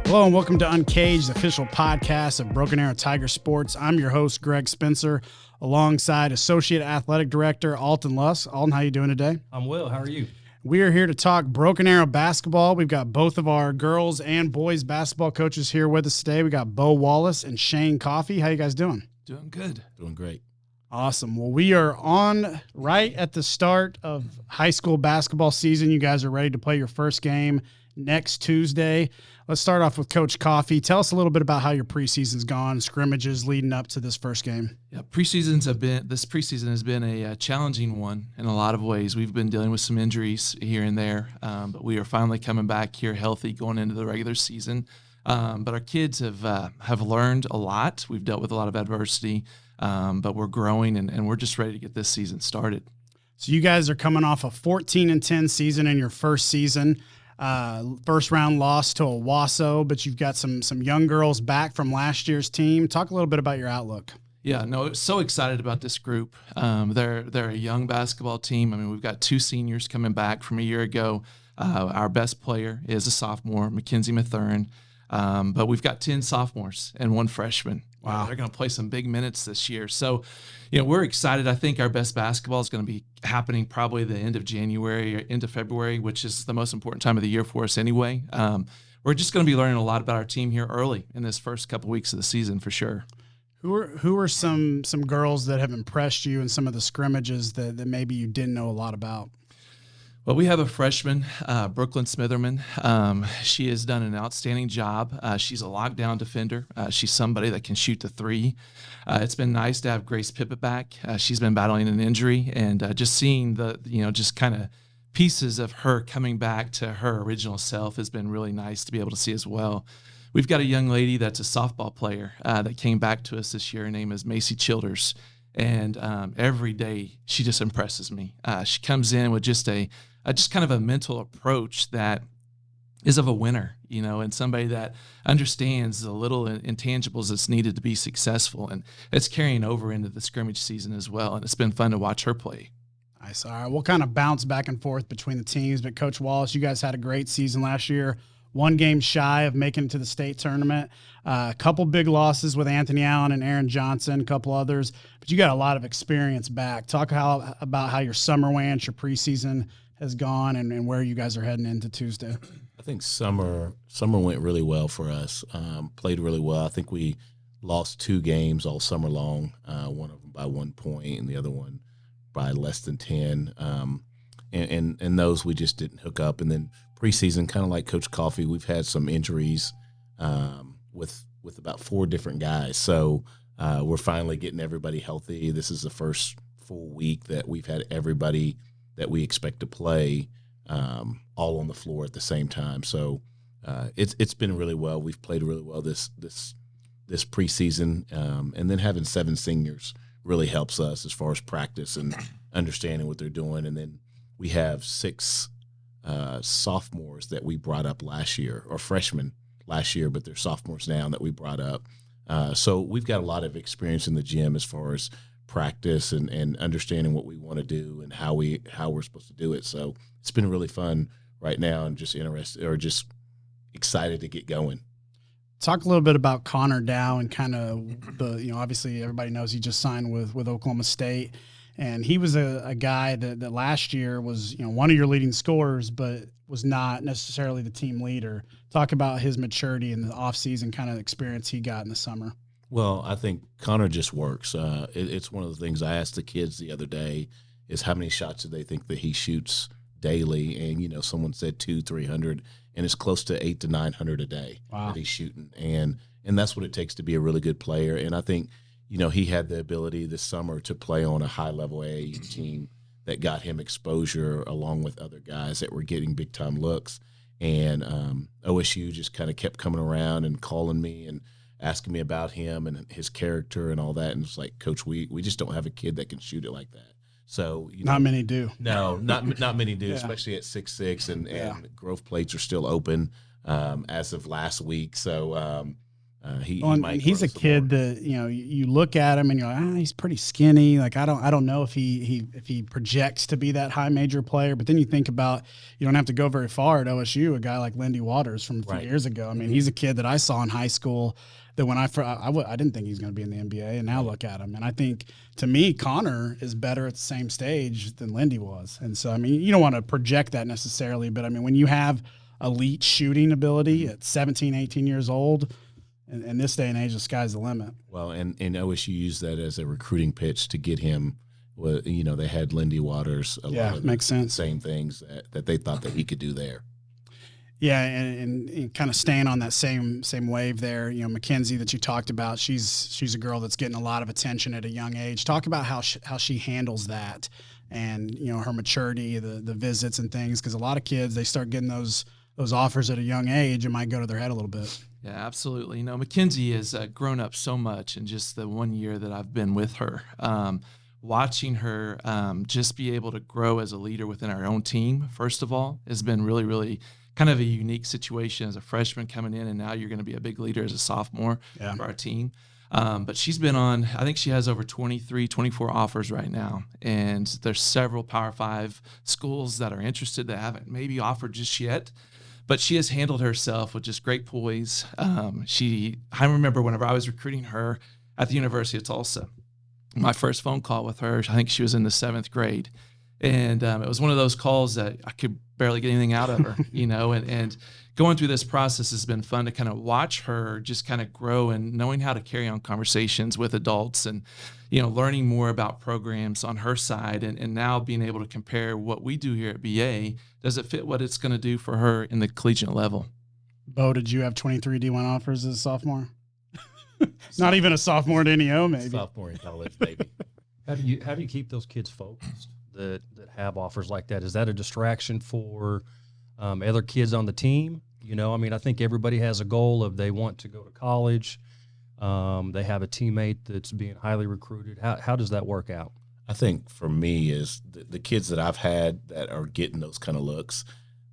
Hello and welcome to Uncaged, the official podcast of Broken Arrow Tiger Sports. I'm your host, Greg Spencer, alongside Associate Athletic Director Alton Lusk. Alton, how you doing today? I'm well. How are you? We are here to talk Broken Arrow basketball. We've got both of our girls and boys basketball coaches here with us today. We got Beau, Wallace, and Shane Coffey. How you guys doing? Doing good. Doing great. Awesome. Well, we are on right at the start of high school basketball season. You guys are ready to play your first game next Tuesday. Let's start off with Coach Coffey. Tell us a little bit about how your preseason's gone, scrimmages leading up to this first game. Yeah, this preseason has been a challenging one in a lot of ways. We've been dealing with some injuries here and there, but we are finally coming back here healthy going into the regular season. But our kids have learned a lot. We've dealt with a lot of adversity, but we're growing and we're just ready to get this season started. So you guys are coming off a 14-10 season in your first season. First round loss to Owasso, but you've got some young girls back from last year's team. Talk a little bit about your outlook. Yeah, no, so excited about this group. They're a young basketball team. I mean, we've got two seniors coming back from a year ago. Our best player is a sophomore, Mackenzie Mathurin. But we've got 10 sophomores and one freshman. Wow. They're going to play some big minutes this year. So, we're excited. I think our best basketball is going to be happening probably the end of January or into February, which is the most important time of the year for us anyway. We're just going to be learning a lot about our team here early in this first couple weeks of the season for sure. Who are some girls that have impressed you in some of the scrimmages that maybe you didn't know a lot about? Well, we have a freshman, Brooklyn Smitherman. She has done an outstanding job. She's a lockdown defender. She's somebody that can shoot the three. It's been nice to have Grace Pippett back. She's been battling an injury, and just seeing just kind of pieces of her coming back to her original self has been really nice to be able to see as well. We've got a young lady that's a softball player that came back to us this year. Her name is Macy Childers. And every day she just impresses me. She comes in with just kind of a mental approach that is of a winner, and somebody that understands the little intangibles that's needed to be successful. And it's carrying over into the scrimmage season as well. And it's been fun to watch her play. Nice. All right. We'll kind of bounce back and forth between the teams. But Coach Wallace, you guys had a great season last year. One game shy of making it to the state tournament. A couple big losses with Anthony Allen and Aaron Johnson, a couple others. But you got a lot of experience back. Talk about how your summer went, your preseason has gone, and where you guys are heading into Tuesday. I think summer went really well for us. Played really well. I think we lost two games all summer long. One of them by 1 point, and the other one by less than 10. And those we just didn't hook up. And then preseason, kind of like Coach Coffey, we've had some injuries with about 4 different guys. So we're finally getting everybody healthy. This is the first full week that we've had everybody that we expect to play all on the floor at the same time. So it's been really well. We've played really well this preseason, and then having 7 seniors really helps us as far as practice and understanding what they're doing. And then we have 6 sophomores that we brought up last year, or freshmen last year, but they're sophomores now that we brought up. So we've got a lot of experience in the gym as far as practice and understanding what we want to do and how we're supposed to do it. So it's been really fun right now, and just excited to get going. Talk a little bit about Connor Dow and kind of obviously everybody knows he just signed with Oklahoma State. And he was a guy that last year was, one of your leading scorers, but was not necessarily the team leader. Talk about his maturity in the offseason kind of experience he got in the summer. Well, I think Connor just works. It's one of the things I asked the kids the other day is how many shots do they think that he shoots daily? And, someone said 200-300, and it's close to 800 to 900 a day. Wow. That he's shooting. And that's what it takes to be a really good player. And I think, he had the ability this summer to play on a high-level AAU team that got him exposure along with other guys that were getting big-time looks. And OSU just kind of kept coming around and calling me and asking me about him and his character and all that. And it's like, Coach, we just don't have a kid that can shoot it like that. So not many do. No, not many do, Yeah. especially at 6'6", and growth plates are still open as of last week. So He Well, and might he's grow a some kid more. that you look at him and you're like, he's pretty skinny. Like I don't know if he projects to be that high major player. But then you think about, you don't have to go very far at OSU. A guy like Lindy Waters from a few Right. years ago. I mean, he's a kid that I saw in high school that when I didn't think he was going to be in the NBA, and now look at him. And I think, to me, Connor is better at the same stage than Lindy was. And so I mean, you don't want to project that necessarily, but I mean, when you have elite shooting ability at 17, 18 years old. In this day and age, the sky's the limit. Well, and OSU used that as a recruiting pitch to get him. Well, they had Lindy Waters. A lot of makes sense. Same things that they thought that he could do there. Yeah, and kind of staying on that same wave there. Mackenzie that you talked about, she's a girl that's getting a lot of attention at a young age. Talk about how she handles that, and her maturity, the visits and things. Because a lot of kids, they start getting those offers at a young age, it might go to their head a little bit. Yeah, absolutely. Mackenzie has grown up so much in just the 1 year that I've been with her. Watching her just be able to grow as a leader within our own team, first of all, has been really, really kind of a unique situation as a freshman coming in, and now you're going to be a big leader as a sophomore for our team. But she's been on, I think she has over 23, 24 offers right now. And there's several Power 5 schools that are interested that haven't maybe offered just yet. But she has handled herself with just great poise. I remember whenever I was recruiting her at the University of Tulsa, my first phone call with her, I think she was in the 7th grade. And it was one of those calls that I could barely get anything out of her, and going through this process has been fun to kind of watch her just kind of grow and knowing how to carry on conversations with adults and, learning more about programs on her side and now being able to compare what we do here at BA. Does it fit what it's going to do for her in the collegiate level? Beau, did you have 23 D1 offers as a sophomore? Not even a sophomore at NEO, maybe. Sophomore in college, maybe. How do you keep those kids focused that have offers like that? Is that a distraction for other kids on the team? I think everybody has a goal of they want to go to college. They have a teammate that's being highly recruited. How does that work out? I think for me is the kids that I've had that are getting those kind of looks,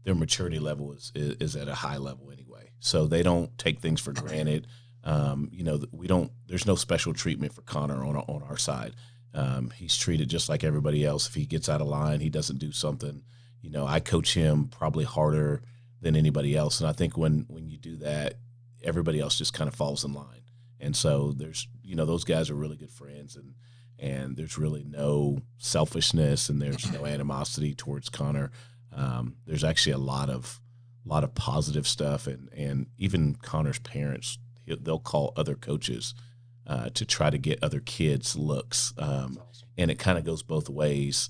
their maturity level is at a high level anyway. So they don't take things for granted. There's no special treatment for Connor on our side. He's treated just like everybody else. If he gets out of line, he doesn't do something. I coach him probably harder than anybody else. And I think when you do that, everybody else just kind of falls in line. And so there's, those guys are really good friends and there's really no selfishness and there's no animosity towards Connor. There's actually a lot of positive stuff and even Connor's parents, they'll call other coaches to try to get other kids looks. Awesome. And it kind of goes both ways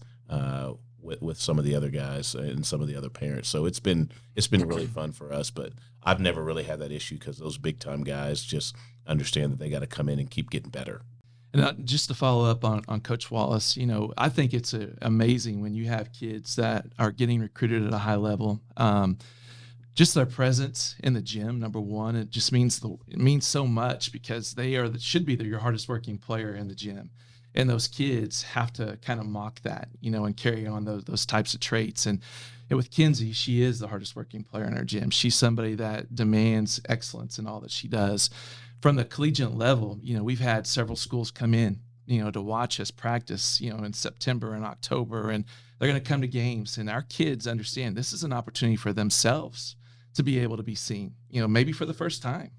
with some of the other guys and some of the other parents. So it's been really fun for us, but I've never really had that issue because those big time guys just understand that they got to come in and keep getting better. And just to follow up on Coach Wallace, I think it's amazing when you have kids that are getting recruited at a high level. Just their presence in the gym, number one, it just means so much because they should be your hardest working player in the gym. And those kids have to kind of mock that, and carry on those types of traits. And with Kinsey, she is the hardest working player in our gym. She's somebody that demands excellence in all that she does. From the collegiate level, we've had several schools come in, to watch us practice, in September and October, and they're going to come to games. And our kids understand this is an opportunity for themselves to be able to be seen, maybe for the first time.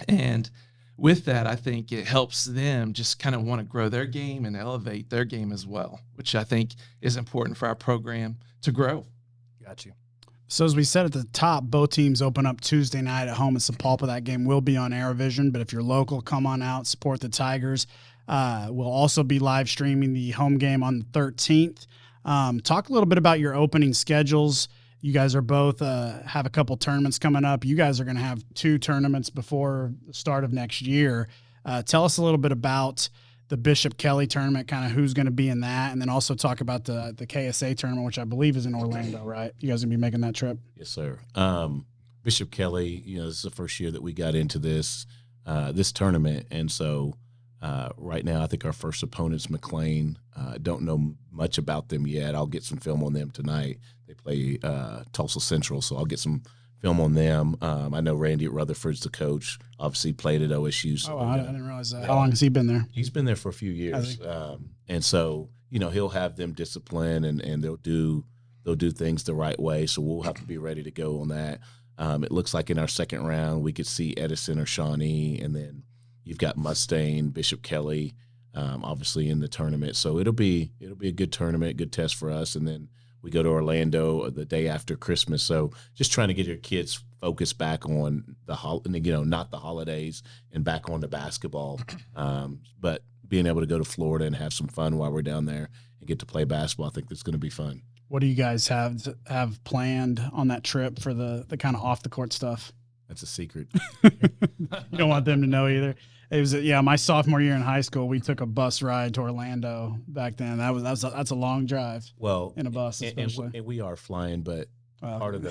And with that, I think it helps them just kind of want to grow their game and elevate their game as well, which I think is important for our program to grow. Got you. So as we said at the top, both teams open up Tuesday night at home at Sapulpa. That game will be on AirVision, but if you're local, come on out, support the Tigers. We'll also be live streaming the home game on the 13th. Talk a little bit about your opening schedules. You guys are both have a couple tournaments coming up. You guys are going to have 2 tournaments before the start of next year. Tell us a little bit about the Bishop Kelly tournament, kind of who's going to be in that, and then also talk about the KSA tournament, which I believe is in Orlando, right? You guys going to be making that trip? Yes, sir. Bishop Kelly, this is the first year that we got into this tournament, and so right now I think our first opponent's McLean. Don't know much about them yet. I'll get some film on them tonight. They play Tulsa Central, so I'll get some film on them. I know Randy Rutherford's the coach. Obviously played at OSU. So, I didn't realize that. How long has he been there? He's been there for a few years, and so he'll have them discipline, and they'll do things the right way. So we'll have to be ready to go on that. It looks like in our second round we could see Edison or Shawnee, and then you've got Mustaine, Bishop Kelly, obviously in the tournament. So it'll be a good tournament, good test for us, and then we go to Orlando the day after Christmas. So just trying to get your kids focused back on not the holidays, and back on the basketball. But being able to go to Florida and have some fun while we're down there and get to play basketball, I think that's going to be fun. What do you guys have planned on that trip for the kind of off the court stuff? That's a secret. You don't want them to know either. It was my sophomore year in high school. We took a bus ride to Orlando back then. That's a long drive. Well, in a bus, especially. And we are flying, but part of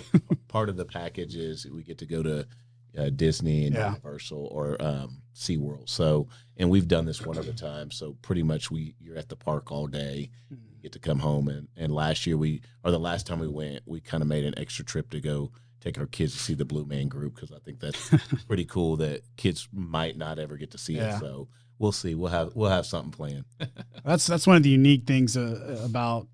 the package is we get to go to Disney and Universal or SeaWorld. So, and we've done this one other time. So pretty much you're at the park all day. You get to come home, and last year the last time we went, we kind of made an extra trip to go take our kids to see the Blue Man Group, because I think that's pretty cool that kids might not ever get to see it. So we'll see. We'll have something planned. That's one of the unique things about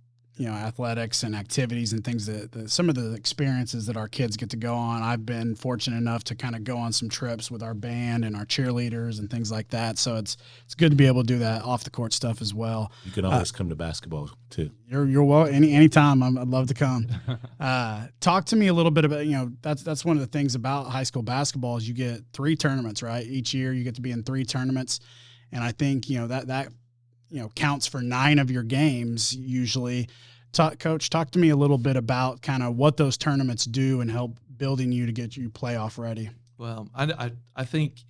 athletics and activities and things that some of the experiences that our kids get to go on. I've been fortunate enough to kind of go on some trips with our band and our cheerleaders and things like that. So it's good to be able to do that off the court stuff as well. You can always come to basketball too. You're well anytime. I'd love to come. Talk to me a little bit about that's one of the things about high school basketball is you get 3 tournaments, right? Each year you get to be in 3 tournaments, and I think that counts for 9 of your games usually. Coach, talk to me a little bit about kind of what those tournaments do and help building you to get you playoff ready. Well, I think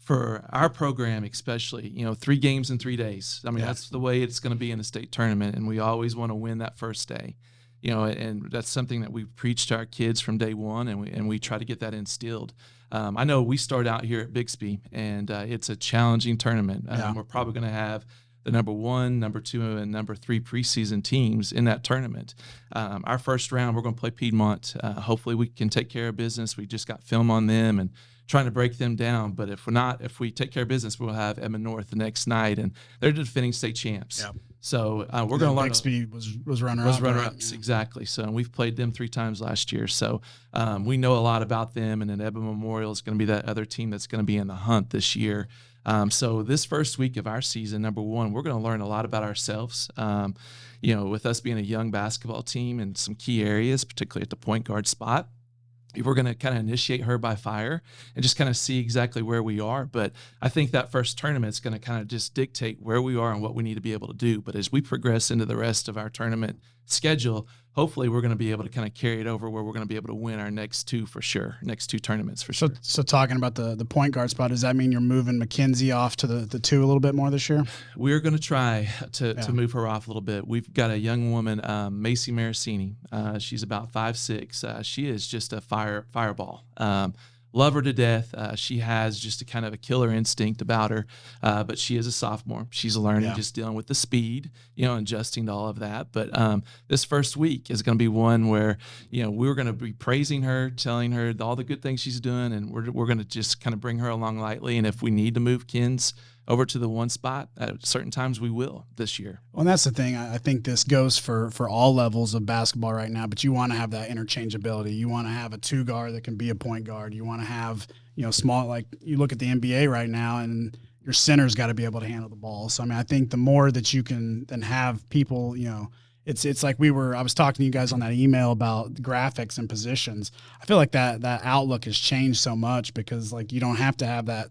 for our program especially, 3 games in 3 days. I mean, that's the way it's going to be in a state tournament, and we always want to win that first day. And that's something that we preach to our kids from day one, and we try to get that instilled. I know we start out here at Bixby, and it's a challenging tournament. We're probably going to have the number 1, number 2, and number 3 preseason teams in that tournament. Our first round, we're going to play Piedmont. Hopefully we can take care of business. We just got film on them and trying to break them down. But if we take care of business, we'll have Edmond North the next night, and they're the defending state champs. Yep. So we're going to learn. Bixby was runner-up. Runner-ups, exactly. So we've played them 3 times last year. So we know a lot about them, and then Edmond Memorial is going to be that other team that's going to be in the hunt this year. So this first week of our season, number 1, we're going to learn a lot about ourselves. With us being a young basketball team in some key areas, particularly at the point guard spot, we're going to kind of initiate her by fire and just kind of see exactly where we are. But I think that first tournament is going to kind of just dictate where we are and what we need to be able to do. But as we progress into the rest of our tournament schedule, hopefully we're going to be able to kind of carry it over where we're going to be able to win our next 2 tournaments for sure. So talking about the point guard spot, does that mean you're moving Mackenzie off to the 2 a little bit more this year? We're going to try to move her off a little bit. We've got a young woman, Macy Maricini. She's about 5'6". She is just a fireball. Love her to death. She has just a kind of a killer instinct about her, but she is a sophomore. She's learning, just dealing with the speed, adjusting to all of that. But this first week is going to be one where, we're going to be praising her, telling her all the good things she's doing, and we're going to just kind of bring her along lightly. And if we need to move Kins over to the 1 spot, at certain times we will this year. Well, and that's the thing. I think this goes for all levels of basketball right now, but you want to have that interchangeability. You want to have a 2 guard that can be a point guard. You want to have, small, like you look at the NBA right now, and your center's got to be able to handle the ball. So, I mean, I think the more that you can then have people, it's like I was talking to you guys on that email about graphics and positions. I feel like that outlook has changed so much because, like, you don't have to have that,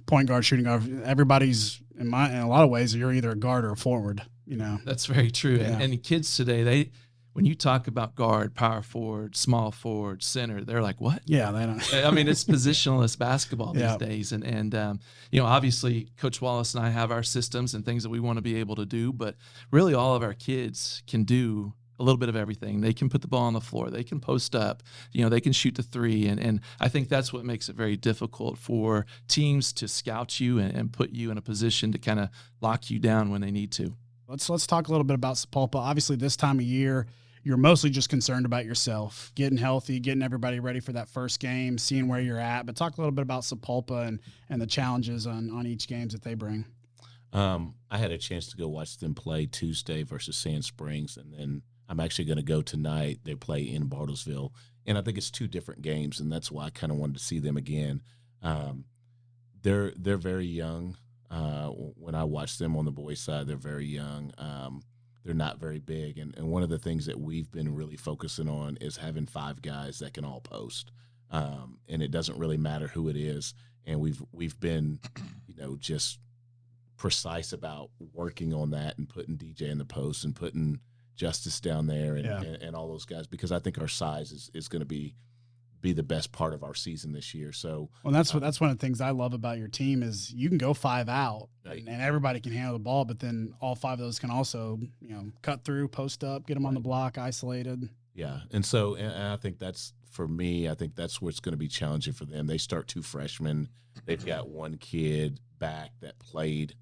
point guard, shooting guard. Everybody's in a lot of ways, you're either a guard or a forward, That's very true. Yeah. And kids today, when you talk about guard, power forward, small forward, center, they're like, what? Yeah, they don't. I mean, it's positionless basketball these days. And obviously Coach Wallace and I have our systems and things that we want to be able to do, but really all of our kids can do a little bit of everything. They can put the ball on the floor. They can post up. They can shoot the 3. And I think that's what makes it very difficult for teams to scout you and put you in a position to kind of lock you down when they need to. Let's talk a little bit about Sapulpa. Obviously, this time of year, you're mostly just concerned about yourself, getting healthy, getting everybody ready for that first game, seeing where you're at. But talk a little bit about Sapulpa and the challenges on each games that they bring. I had a chance to go watch them play Tuesday versus Sand Springs, and then I'm actually going to go tonight. They play in Bartlesville, and I think it's two different games, and that's why I kind of wanted to see them again. They're very young. When I watch them on the boys' side, they're very young. They're not very big, and one of the things that we've been really focusing on is having 5 guys that can all post, and it doesn't really matter who it is. And we've been, just precise about working on that and putting DJ in the post and putting Justice down there and all those guys, because I think our size is going to be the best part of our season this year. So, well, that's one of the things I love about your team is you can go 5 out and everybody can handle the ball, but then all 5 of those can also, cut through, post up, get them on the block, isolated. Yeah. And so, and I think that's, for me, I think that's what's going to be challenging for them. They start 2 freshmen. They've got 1 kid back that played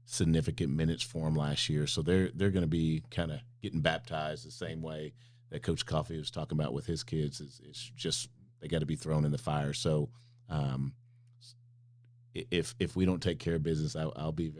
significant minutes for them last year. So they're going to be kind of getting baptized the same way that Coach Coffey was talking about with his kids. It's just, they got to be thrown in the fire. So if we don't take care of business, I'll be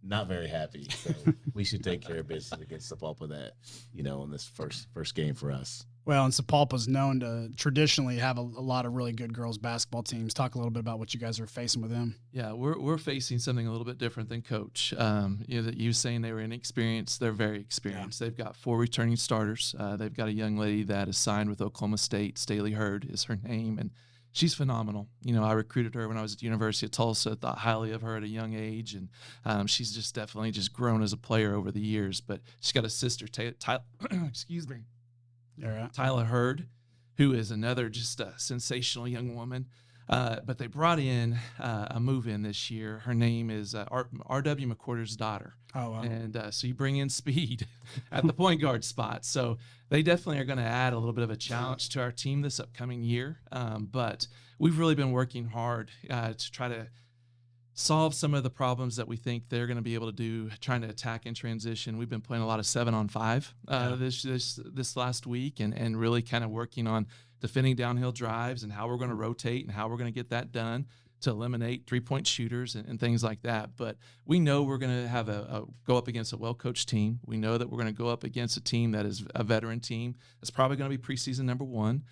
not very happy. So we should take care of business against Sapulpa that, in this first game for us. Well, and Sapulpa's known to traditionally have a lot of really good girls basketball teams. Talk a little bit about what you guys are facing with them. Yeah, we're facing something a little bit different than Coach. That you saying they were inexperienced, they're very experienced. Yeah. They've got 4 returning starters. They've got a young lady that is signed with Oklahoma State. Staley Hurd is her name, and she's phenomenal. I recruited her when I was at the University of Tulsa, thought highly of her at a young age, and she's just definitely just grown as a player over the years. But she's got a sister, excuse me. Right. Tyler Hurd, who is another just a sensational young woman. But they brought in a move-in this year. Her name is R.W. McQuarter's daughter. Oh, wow. And so you bring in speed at the point guard spot. So they definitely are going to add a little bit of a challenge to our team this upcoming year. But we've really been working hard to try to solve some of the problems that we think they're going to be able to do, trying to attack in transition. We've been playing a lot of 7-on-5 this last week, and really kind of working on defending downhill drives and how we're going to rotate and how we're going to get that done to eliminate 3-point shooters and things like that. But we know we're going to have go up against a well-coached team. We know that we're going to go up against a team that is a veteran team. That's probably going to be preseason number 1.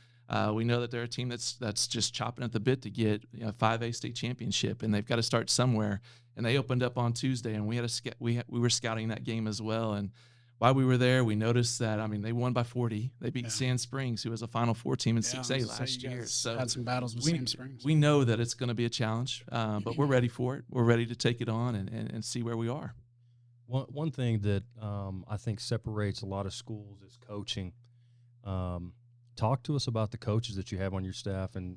We know that they're a team that's just chopping at the bit to get 5A state championship, and they've got to start somewhere. And they opened up on Tuesday, and we were scouting that game as well. And while we were there, we noticed that they won by 40. They beat Sand Springs, who was a Final Four team in 6A last year. So had some battles with Sand Springs. We know that it's going to be a challenge, but we're ready for it. We're ready to take it on and see where we are. One thing that I think separates a lot of schools is coaching. Talk to us about the coaches that you have on your staff and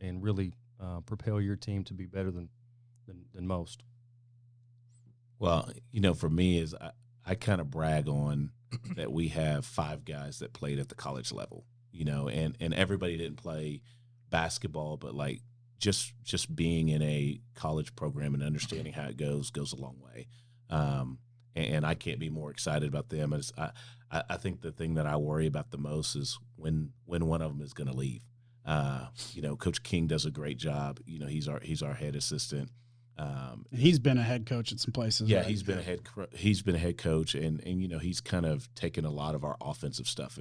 really propel your team to be better than most. Well, for me is I kind of brag on that we have 5 guys that played at the college level, and everybody didn't play basketball, but like just being in a college program and understanding how it goes a long way. And I can't be more excited about them. I think the thing that I worry about the most is when one of them is going to leave. Coach King does a great job. He's our head assistant. He's been a head coach at some places. Yeah, right? he's been a head coach, and he's kind of taken a lot of our offensive stuff,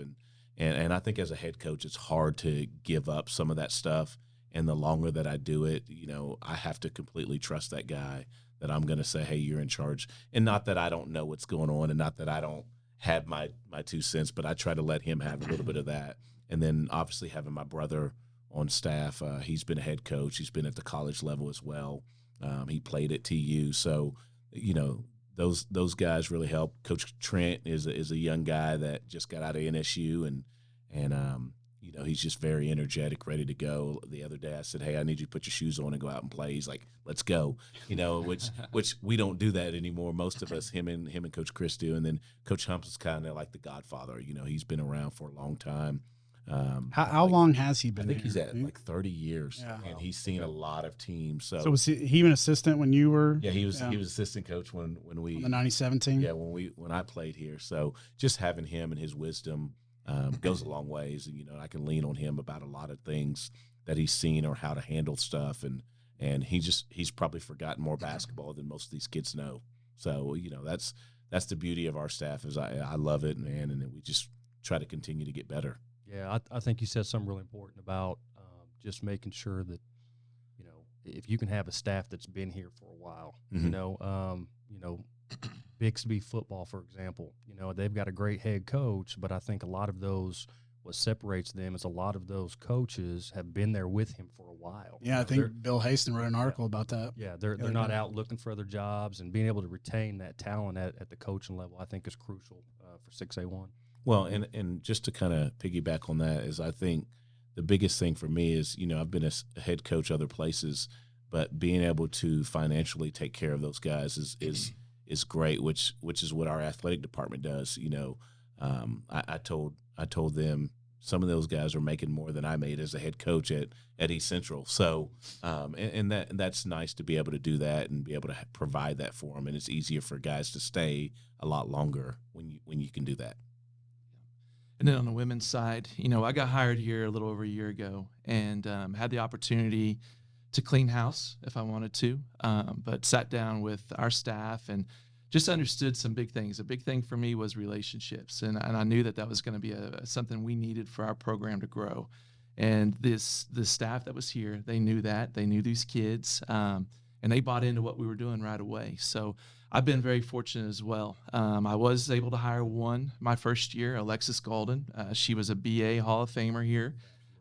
and I think as a head coach, it's hard to give up some of that stuff. And the longer that I do it, I have to completely trust that guy. That I'm going to say, hey, you're in charge. And not that I don't know what's going on, and not that I don't have my 2 cents, but I try to let him have a little bit of that. And then obviously having my brother on staff, he's been a head coach. He's been at the college level as well. He played at TU. So, those guys really help. Coach Trent is a young guy that just got out of NSU, and he's just very energetic, ready to go. The other day I said, hey, I need you to put your shoes on and go out and play. He's like, let's go, which we don't do that anymore. Most of us, him and Coach Chris do. And then Coach Humps is kind of like the godfather. He's been around for a long time. How long has he I been think here? he's at like 30 years, Yeah. and he's seen a lot of teams. So was he an assistant when you were? Yeah, he was assistant coach when we On the 97 team? Yeah, when I played here. So just having him and his wisdom goes a long ways, and I can lean on him about a lot of things that he's seen or how to handle stuff, and he's probably forgotten more basketball than most of these kids know. So that's the beauty of our staff is I love it, man, and we just try to continue to get better. Yeah, I think you said something really important about just making sure that if you can have a staff that's been here for a while, Bixby football, for example, they've got a great head coach, but I think a lot of those, what separates them is a lot of those coaches have been there with him for a while. Yeah, I think Bill Haston wrote an article about that. Yeah, they're not out looking for other jobs, and being able to retain that talent at the coaching level, I think, is crucial for 6A1. Well, and just to kind of piggyback on that is I think the biggest thing for me is, I've been a head coach other places, but being able to financially take care of those guys is great, which is what our athletic department does. I told them some of those guys are making more than I made as a head coach at East Central. So, and that's nice to be able to do that and be able to provide that for them. And it's easier for guys to stay a lot longer when you can do that. And then on the women's side, I got hired here a little over a year ago and had the opportunity to clean house if I wanted to, but sat down with our staff and just understood some big things. A big thing for me was relationships, and I knew that was going to be something we needed for our program to grow. And the staff that was here, they knew that. They knew these kids, and they bought into what we were doing right away. So I've been very fortunate as well. I was able to hire one my first year, Alexis Golden. She was a BA Hall of Famer here.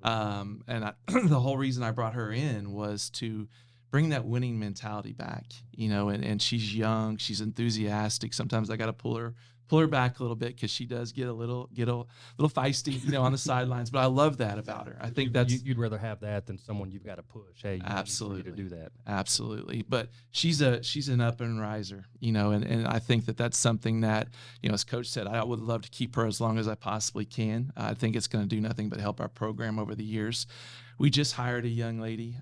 And the whole reason I brought her in was to bring that winning mentality back, and she's young, she's enthusiastic. Sometimes I got to pull her back a little bit because she does get a little feisty, on the sidelines. But I love that about her. I think you'd rather have that than someone you've got to push. Hey, you absolutely need to do that. Absolutely. But she's an up and riser, and I think that's something that, as Coach said, I would love to keep her as long as I possibly can. I think it's going to do nothing but help our program over the years. We just hired a young lady,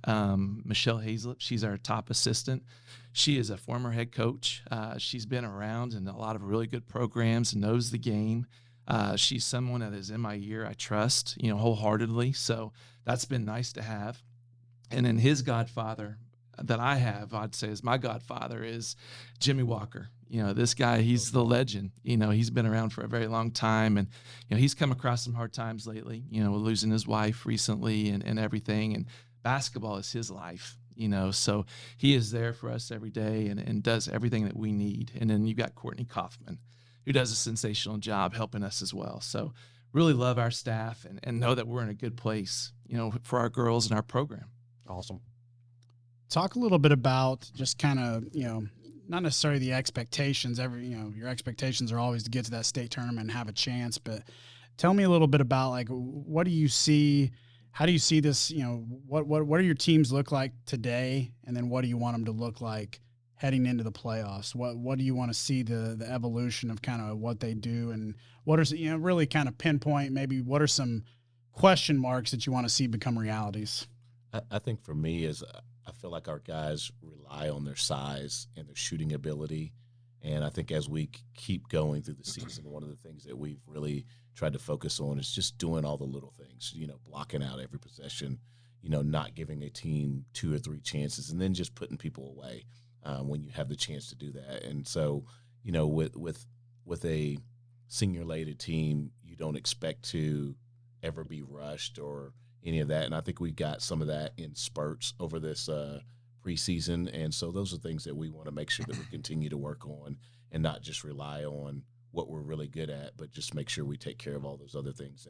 Michelle Hazlett. She's our top assistant. She is a former head coach. She's been around in a lot of really good programs and knows the game. She's someone that is in my ear, I trust, wholeheartedly. So that's been nice to have. And then his godfather that I have, I'd say is my godfather, is Jimmy Walker. This guy, he's the legend. He's been around for a very long time, and he's come across some hard times lately, losing his wife recently and everything, and basketball is his life, so he is there for us every day and does everything that we need. And then you've got Courtney Kaufman, who does a sensational job helping us as well. So really love our staff and know that we're in a good place, for our girls and our program. Awesome. Talk a little bit about just kind of, not necessarily the expectations. Your expectations are always to get to that state tournament and have a chance. But tell me a little bit about what do you see? How do you see this? What do your teams look like today, and then what do you want them to look like heading into the playoffs? What do you want to see the evolution of kind of what they do, and what are really kind of pinpoint maybe what are some question marks that you want to see become realities? I think for me is I feel like our guys rely on their size and their shooting ability. And I think as we keep going through the season, one of the things that we've really tried to focus on is just doing all the little things, blocking out every possession, not giving a team 2 or 3 chances, and then just putting people away when you have the chance to do that. And so, with a senior-laden team, you don't expect to ever be rushed or any of that. And I think we got some of that in spurts over this preseason. And so those are things that we want to make sure that we continue to work on and not just rely on what we're really good at, but just make sure we take care of all those other things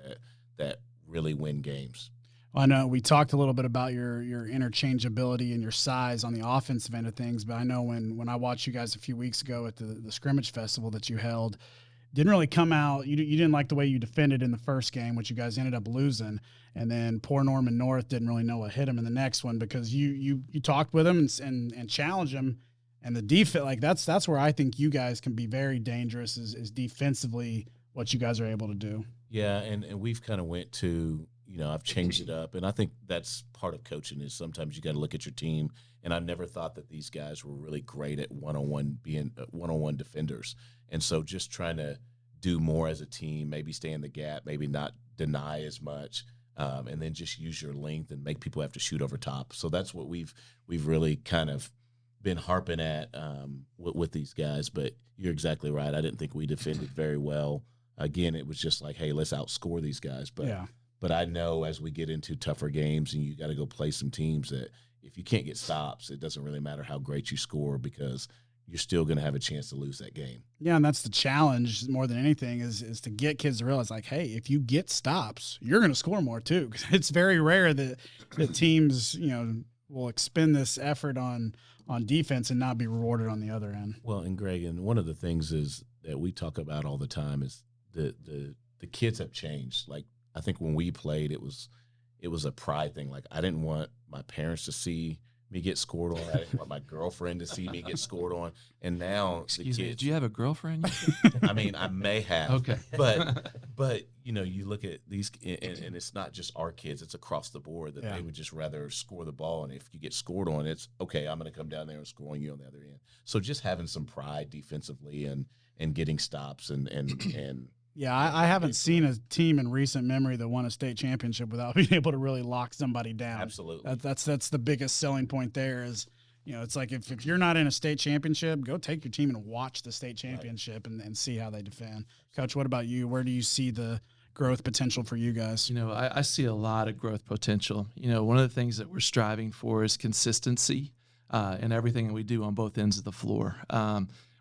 that really win games. Well, I know we talked a little bit about your interchangeability and your size on the offensive end of things, but I know when I watched you guys a few weeks ago at the scrimmage festival that you held, didn't really come out. You didn't like the way you defended in the first game, which you guys ended up losing. And then poor Norman North didn't really know what hit him in the next one because you talked with him and challenged him. And the defense, that's where I think you guys can be very dangerous is defensively what you guys are able to do. Yeah, and we've kind of went to, I've changed it up, and I think that's part of coaching is sometimes you got to look at your team. And I never thought that these guys were really great at one-on-one defenders, and so just trying to do more as a team, maybe stay in the gap, maybe not deny as much, and then just use your length and make people have to shoot over top. So that's what we've really kind of been harping at with these guys. But you're exactly right. I didn't think we defended very well. Again, it was just like, hey, let's outscore these guys. But Yeah. but I know as we get into tougher games and you got to go play some teams that if you can't get stops, it doesn't really matter how great you score because you're still going to have a chance to lose that game. Yeah, and that's the challenge more than anything is to get kids to realize, like, hey, if you get stops, you're going to score more too. Because it's very rare that teams, will expend this effort on defense and not be rewarded on the other end. Well, and Greg, and one of the things is that we talk about all the time is the kids have changed. Like I think when we played, it was a pride thing. Like I didn't want my parents to see me get scored on. I didn't want my girlfriend to see me get scored on. And now Excuse the me, kids. do you have a girlfriend? I mean, I may have. Okay. But you look at these, and it's not just our kids; it's across the board that they would just rather score the ball. And if you get scored on, it's okay. I'm going to come down there and score on you on the other end. So just having some pride defensively and getting stops and Yeah, I haven't seen a team in recent memory that won a state championship without being able to really lock somebody down. Absolutely. That's the biggest selling point there is, it's like if you're not in a state championship, go take your team and watch the state championship and see how they defend. Coach, what about you? Where do you see the growth potential for you guys? I see a lot of growth potential. One of the things that we're striving for is consistency in everything that we do on both ends of the floor.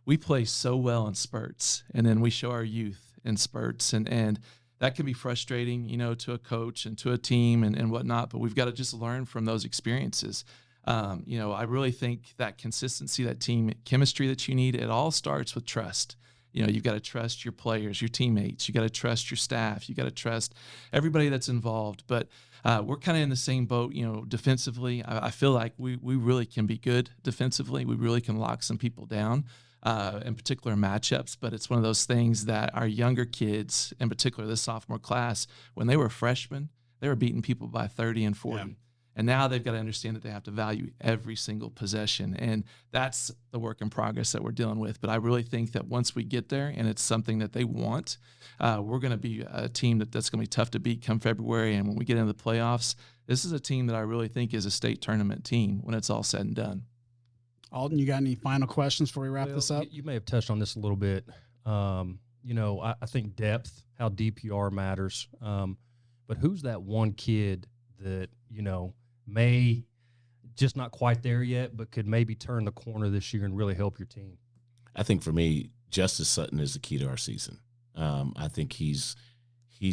We play so well in spurts, and then we show our youth in spurts, and that can be frustrating, to a coach and to a team and whatnot, but we've got to just learn from those experiences. I really think that consistency, that team chemistry that you need, it all starts with trust. You've got to trust your players, your teammates. You got to trust your staff. You got to trust everybody that's involved. But we're kind of in the same boat, defensively. I feel like we really can be good defensively. We really can lock some people down. In particular matchups, but it's one of those things that our younger kids, in particular this sophomore class, when they were freshmen, they were beating people by 30 and 40. Yeah. And now they've got to understand that they have to value every single possession. And that's the work in progress that we're dealing with. But I really think that once we get there and it's something that they want, we're going to be a team that's going to be tough to beat come February. And when we get into the playoffs, this is a team that I really think is a state tournament team when it's all said and done. Alton, you got any final questions before we wrap this up? You may have touched on this a little bit. I think depth, how deep you are matters. But who's that one kid that, may just not quite there yet, but could maybe turn the corner this year and really help your team? I think for me, Justice Sutton is the key to our season. I think he's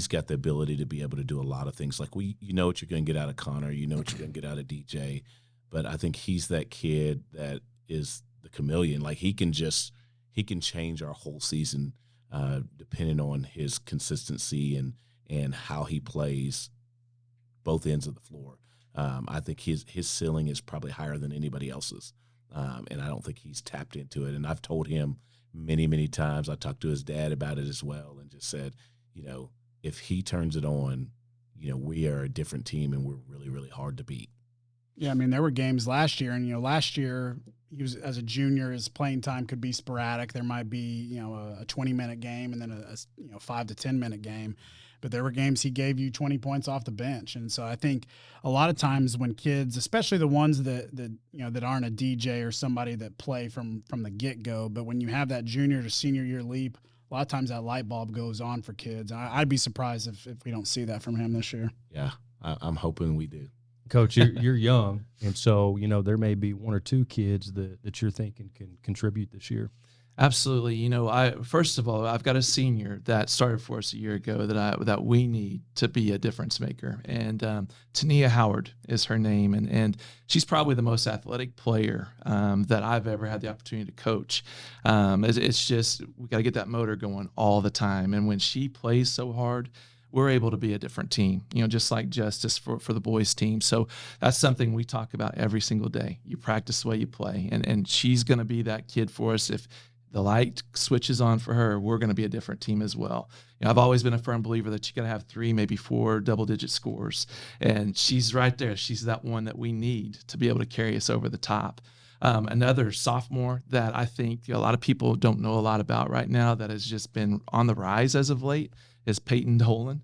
got the ability to be able to do a lot of things. Like what you're going to get out of Connor, what you're going to get out of DJ. But I think he's that kid that is the chameleon. Like he can change our whole season depending on his consistency and how he plays both ends of the floor. I think his ceiling is probably higher than anybody else's, and I don't think he's tapped into it. And I've told him many, many times. I talked to his dad about it as well, and just said, if he turns it on, we are a different team, and we're really, really hard to beat. Yeah, I mean, there were games last year, and last year he was as a junior, his playing time could be sporadic. There might be a 20-minute game and then a 5 to 10-minute game, but there were games he gave you 20 points off the bench. And so I think a lot of times when kids, especially the ones that aren't a DJ or somebody that play from the get go, but when you have that junior to senior year leap, a lot of times that light bulb goes on for kids. I'd be surprised if we don't see that from him this year. Yeah, I'm hoping we do. Coach, you're young, and so there may be one or two kids that you're thinking can contribute this year. Absolutely. First of all, I've got a senior that started for us a year ago that we need to be a difference maker, and Tania Howard is her name, and she's probably the most athletic player that I've ever had the opportunity to coach. It's just we got to get that motor going all the time, and when she plays so hard, we're able to be a different team, just like Justice for the boys team. So that's something we talk about every single day. You practice the way you play, and she's going to be that kid for us. If the light switches on for her, we're going to be a different team as well. I've always been a firm believer that you got to have 3, maybe 4 double-digit scores, and she's right there. She's that one that we need to be able to carry us over the top. Another sophomore that I think a lot of people don't know a lot about right now that has just been on the rise as of late is Peyton Dolan.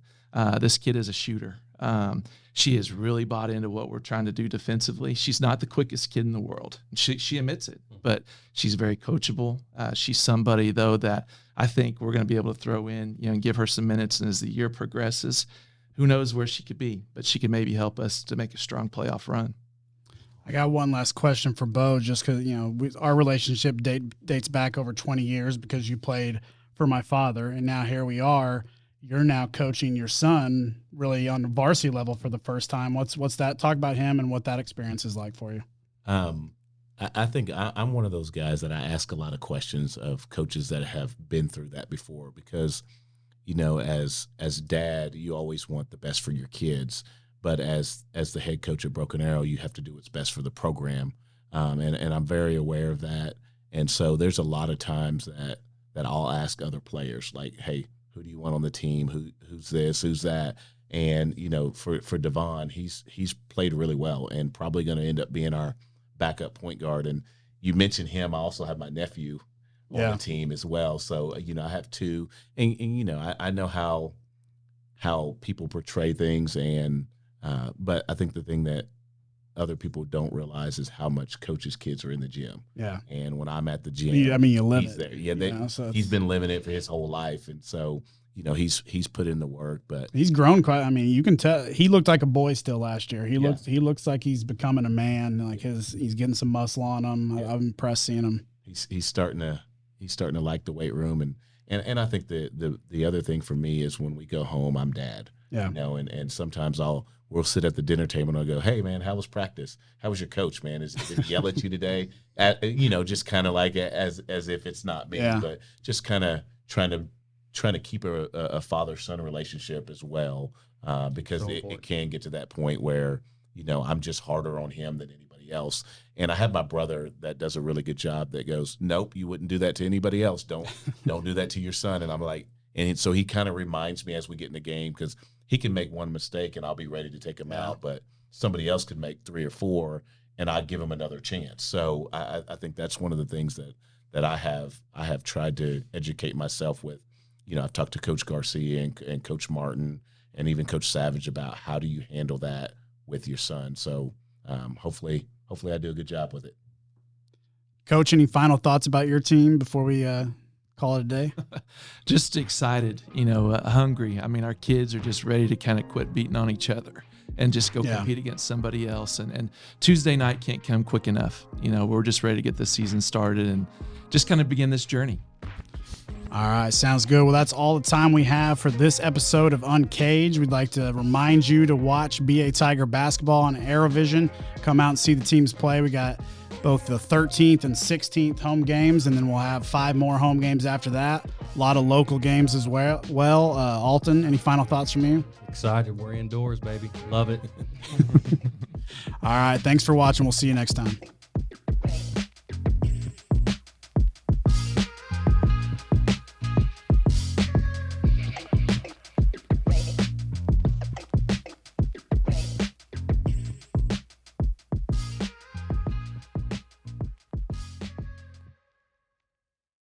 This kid is a shooter. She has really bought into what we're trying to do defensively. She's not the quickest kid in the world. She admits it, but she's very coachable. She's somebody, though, that I think we're going to be able to throw in, and give her some minutes. And as the year progresses, who knows where she could be, but she could maybe help us to make a strong playoff run. I got one last question for Beau, just because, our relationship dates back over 20 years because you played for my father, and now here we are. You're now coaching your son really on the varsity level for the first time. What's that? Talk about him and what that experience is like for you. I think I'm one of those guys that I ask a lot of questions of coaches that have been through that before because, as dad, you always want the best for your kids. But as the head coach at Broken Arrow, you have to do what's best for the program. And I'm very aware of that. And so there's a lot of times that I'll ask other players, like, hey, who do you want on the team? Who's this? Who's that? And, for Devon, he's played really well and probably going to end up being our backup point guard. And you mentioned him. I also have my nephew on the team as well. So, I have 2. And I know how people portray things. And but I think the thing that other people don't realize is how much coaches' kids are in the gym. Yeah. And when I'm at the gym, you live he's it. there. Yeah, he's been living it for his whole life, and so he's put in the work. But he's grown quite. I mean, you can tell he looked like a boy still last year. He looks like he's becoming a man. Like he's getting some muscle on him. I'm impressed seeing him. He's starting to like the weight room, and I think the other thing for me is when we go home, I'm dad. Yeah. And sometimes we'll sit at the dinner table and I'll go, hey man, how was practice? How was your coach, man? Did he yell at you today? Just kind of like as if it's not me, but just kind of trying to keep a father-son relationship as well, because it can get to that point where, I'm just harder on him than anybody else. And I have my brother that does a really good job that goes, nope, you wouldn't do that to anybody else. Don't do that to your son. And I'm like, and so he kind of reminds me as we get in the game, because he can make one mistake and I'll be ready to take him out, but somebody else could make 3 or 4 and I'd give him another chance. So I think that's one of the things that I have tried to educate myself with. I've talked to Coach Garcia and Coach Martin and even Coach Savage about how do you handle that with your son. So hopefully I do a good job with it. Coach, any final thoughts about your team before we call it a day? Just excited, hungry. I mean, our kids are just ready to kind of quit beating on each other and just go compete against somebody else. And Tuesday night can't come quick enough. We're just ready to get this season started and just kind of begin this journey. All right, sounds good. Well, that's all the time we have for this episode of Uncaged. We'd like to remind you to watch BA Tiger basketball on Aerovision. Come out and see the teams play. We got both the 13th and 16th home games, and then we'll have 5 more home games after that. A lot of local games as well. Alton, any final thoughts from you? Excited. We're indoors, baby. Love it. All right, thanks for watching. We'll see you next time.